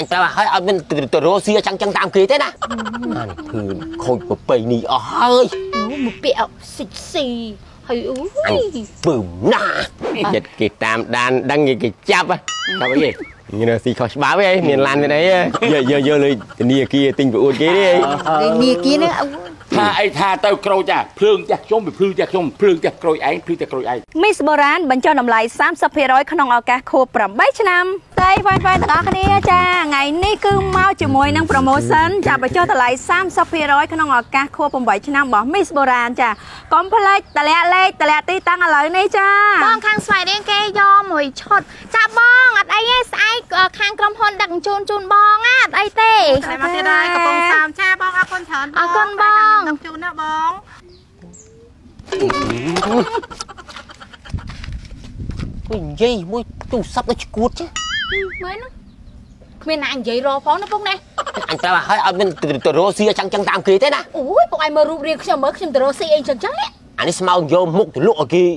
anh ta bảo hơi bên từ Russia chẳng tạm ký thế nè anh thử khôi một bầy nì ơi một bẹo xì hơi anh bửm nà giật cái tam đan đăng như cái chắp á sao cái gì như là xì khó báo với miền Lan bên đấy giờเลยnìa kia tinh vụ kia đi nìa kia nữa ថាអីថាទៅក្រូចចាភ្លើងចាស់ខ្ញុំវាភ្លឺចាស់ខ្ញុំភ្លើងចាស់ក្រូចឯងភ្លឺតែក្រូចឯង Miss បុរាណបញ្ចុះតម្លៃ 30% ក្នុងឱកាសខួប 8 ឆ្នាំតែហ្វាយទាំងអស់គ្នាចាថ្ងៃនេះគឺមកជាមួយនឹង promotion ចាបញ្ចុះតម្លៃ 30% ក្នុងឱកាសខួប 8 ឆ្នាំរបស់ Miss បុរាណចាកុំភ្លេចតម្លាក់លេខតម្លាក់ទីតាំងឥឡូវនេះចាបងខាងស្វ័យរៀងគេយកមួយឈុតចាបងអត់អីទេស្អែកខាងក្រុមហ៊ុនដឹកជូនបងអត់អីទេតែមកទៀតហើយកំពុងសាមចាបងអរគុណច្រើនអរគុណបង chú nè bóng cái gì mới tu sắp nó cuột chứ mới nó bên anh vậy rồi phó nó bông nè anh ta bảo hơi bên từ Russia chẳng tạm ký thế nè ui bọn anh mà rụt riêng mới xem từ Russia anh chẳng chắc đấy anh ấy mau vô múc từ lụa kia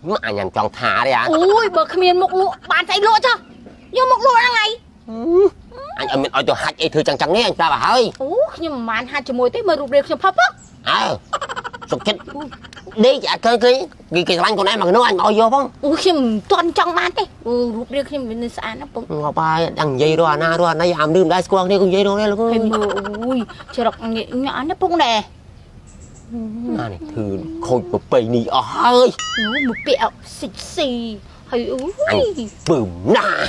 mà anh nhầm tròn thả đấy à ui bờ miền múc lụa bạn thấy lụa chưa vô múc lụa là ngày anh ở mình ở chỗ hạt ấy thưa chẳng nghe anh ta bảo hơi nhưng mà anh hai chục mùi thế mà rụt riêng xem phấp á sụp chết đi dạ cái anh con em mà nó anh bao vô không ui xem toàn trong bán thế rụt riêng xem bên xã nó bông ngọc ai đằng dây đó na đó nó làm đêm đai squang đi con dây đó đây là con ui chờ đọc nhỏ nó bông nè này thử khôi một bầy nì ơi một bẹo xì hơi anh bửm nà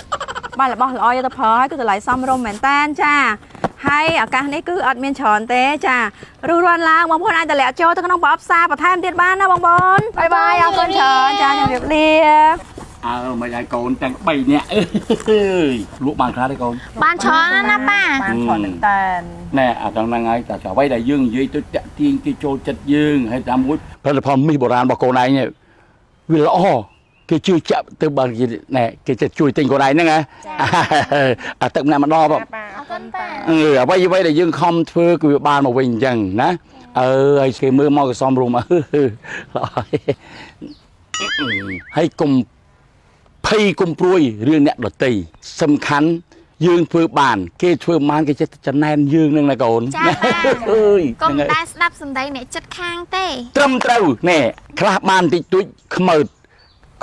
បាទរបស់ល្អយកទៅប្រើឲ្យគឺតម្លៃសមរម្យមែនតានចាហើយឱកាសនេះគឺអត់មានច្រើនទេចារស់រានឡើងបងប្អូនអាចតម្លាក់ចូលទៅក្នុងប្រអប់ផ្សារបន្ថែមទៀតបានណាបងប្អូនបាយបាយអរគុណច្រើនចាជំរាបលាអើមិនឲ្យកូនទាំង3នាក់អើយលក់បានខ្លះទេកូនបានច្រើនណាប៉ាបានច្រើនមែនតើណែអាហ្នឹងហើយតែអ្វីដែលយើងនិយាយទៅតាក់ទាញគេចូលចិត្តយើងហើយតាមមួយផលិតផលមីសបុរាណរបស់កូនឯងវាល្អគេជួយចាក់ទៅបើណែគេจะជួយទិញកូនឯងហ្នឹងអាទឹកម្នាក់ម្ដងបងអរគុណប៉ាអ្វីដែលយើងខំធ្វើគឺវាបានមកវិញអញ្ចឹងណាហើយគេមើលមកក៏សមរម្យហើយកុំភ័យកុំព្រួយរឿងអ្នកដតីសំខាន់យើងធ្វើបានគេធ្វើបានគេចិត្តចំណែនយើងនឹងណាកូនចាអើយកុំតែស្ដាប់សំដីអ្នកចិត្តខាងទេត្រឹមត្រូវណែខ្លះបានតិចតួចខ្មើត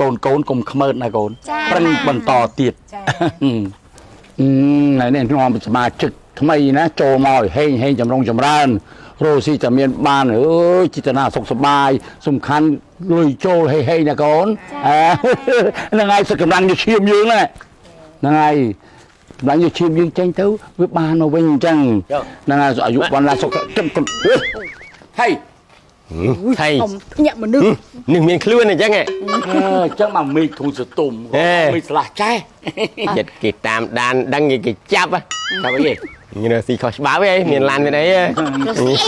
កូនកូនកុំខ្មើតណាកូនប្រឹងបន្តទៀតថ្ងៃនេះខ្ញុំសមាជិកថ្មីណាចូលមកហេងចម្រុងចម្រើនរស់ស៊ីតែមានបានអើយចេតនាសុខសប្បាយសំខាន់លុយចូលហេងណាកូនហ្នឹងហើយសកម្លាំងជាឈាមយើងហ្នឹងហើយកម្លាំងជាឈាមយើងចេញទៅវាបានមកវិញអញ្ចឹងហ្នឹងហើយអាយុបានឡាសុខចិត្តហេthầy nhận mà nương nương miền khluôn này chắc nghe chắc mà mì thùng sữa tôm mì là trái giật cái tam đan đăng như cái chắp á sao cái gì như là xì khó báo với miền Lan bên đấy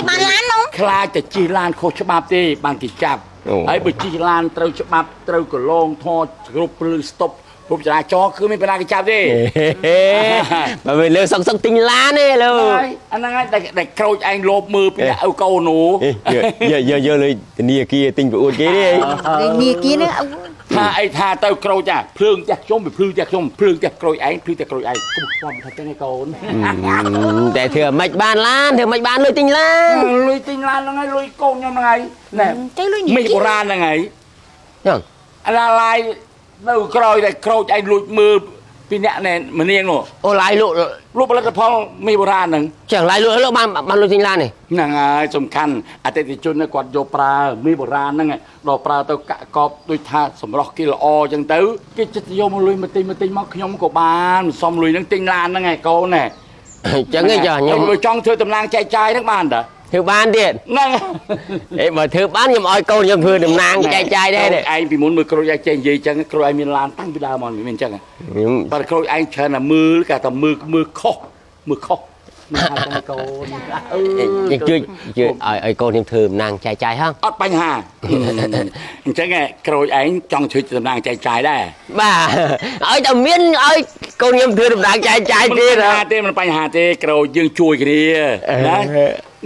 bạn Lan không khaiแต่จีลานโคชบับទេបានគេចាប់ហើយបើជីឡានត្រូវច្បាប់ត្រូវកលងថតគ្រប់ព្រលឹងស្តុបពុកចរាចរគឺមានបណ្ដាគេចាប់ទេmà về lừa song song tinh lan ấy luôn អាហ្នឹងហើយតែក្រូចឯងលោបមើលពីឪកូននោះgiờเลยnia kia tinh vụ kia đi nia kia nữa ថាអីថាទៅក្រូចចាភ្លើងចាស់ខ្ញុំវាភ្លឺចាស់ខ្ញុំភ្លើងចាស់ក្រូចឯងភ្លឺតែក្រូចឯងខ្ញុំស្គាល់ថាចឹងឯងកូនតែthừaមិនបានឡានthừaមិនបានលុយទិញឡានលុយទិញឡានហ្នឹងហើយលុយកូនខ្ញុំហ្នឹងហើយណែមីបុរាណហ្នឹងហើយហ្នឹងអាឡាយនៅក្រោយតែក្រូចឯងលួចមើលពីអ្នកណែម្នាងនោះអូឡាយលក់ផលិតផលមីបុរាណហ្នឹងចឹងឡាយលក់បានលុយទិញឡាននេះហ្នឹងហើយសំខាន់អតិថិជនគាត់យកប្រើមីបុរាណហ្នឹងដល់ប្រើទៅកាក់កបដូចថាសម្រស់គេល្អចឹងទៅគេចិត្តយកមកលុយមកទិញមកខ្ញុំក៏បានសំលុយហ្នឹងទិញឡានហ្នឹងឯងកូនណែចឹងឯងចាខ្ញុំចង់ធ្វើតំណាងចែកចាយហ្នឹងបានតាធ្វើបានទៀតហ្នឹងអេបើធ្វើបានខ្ញុំឲ្យកូនខ្ញុំធ្វើតំណាងចែកចាយដែរឯងពីមុនមើលក្រូចឯងចេះនិយាយចឹងក្រូចឯងមានឡានតាំងពីដើមមកមានចឹងបើក្រូចឯងច្រើនតែមើលគេថាមើលខុសមិនថាតែកូនយើងជួយឲ្យកូនខ្ញុំធ្វើតំណាងចែកចាយហ៎អត់បញ្ហាអញ្ចឹងក្រូចឯងចង់ជួយតំណាងចែកចាយដែរបាទឲ្យតែមានឲ្យកូនខ្ញុំធ្វើតំណាងចែកចាយទេមិនបញ្ហាទេក្រូចយើងជួយគ្នាណា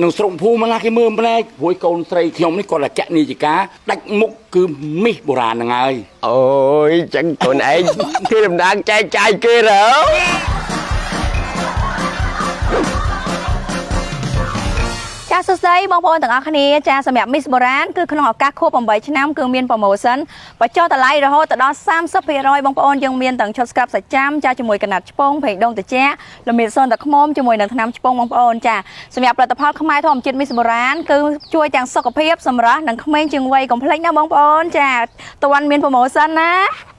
នឹងស្រុកភូមិណាគេមើលម្លែកព្រួយកូនស្រីខ្ញុំនេះគាត់តែកណីជាការដាច់មុខគឺមីសបុរាណហ្នឹងហើយអូយចឹងកូនឯងធ្វើតំណាងចែកចាយគេរើ ចាសួស្តីបងប្អូនទាំងអស់គ្នាចាសម្រាប់ Miss បុរាណគឺក្នុងឱកាសខួប8ឆ្នាំគឺមាន promotion បញ្ចុះតម្លៃរហូតដល់ 30% បងប្អូនយើងមានទាំងឈុតស្ក្រាប់សាច់ចាំចាជាមួយកណាត់ឆ្ពងប្រេងដូងត្រជាក់លំមៀនសូនទឹកឃ្មុំជាមួយនឹងថ្នាំឆ្ពងបងប្អូនចាសម្រាប់ផលិតផលខ្មែរធម្មជាតិ Miss បុរាណគឺជួយទាំងសុខភាពសម្រស់និងក្មេងជាងវ័យកុំភ្លេចណាបងប្អូនចាតើមាន promotion ណា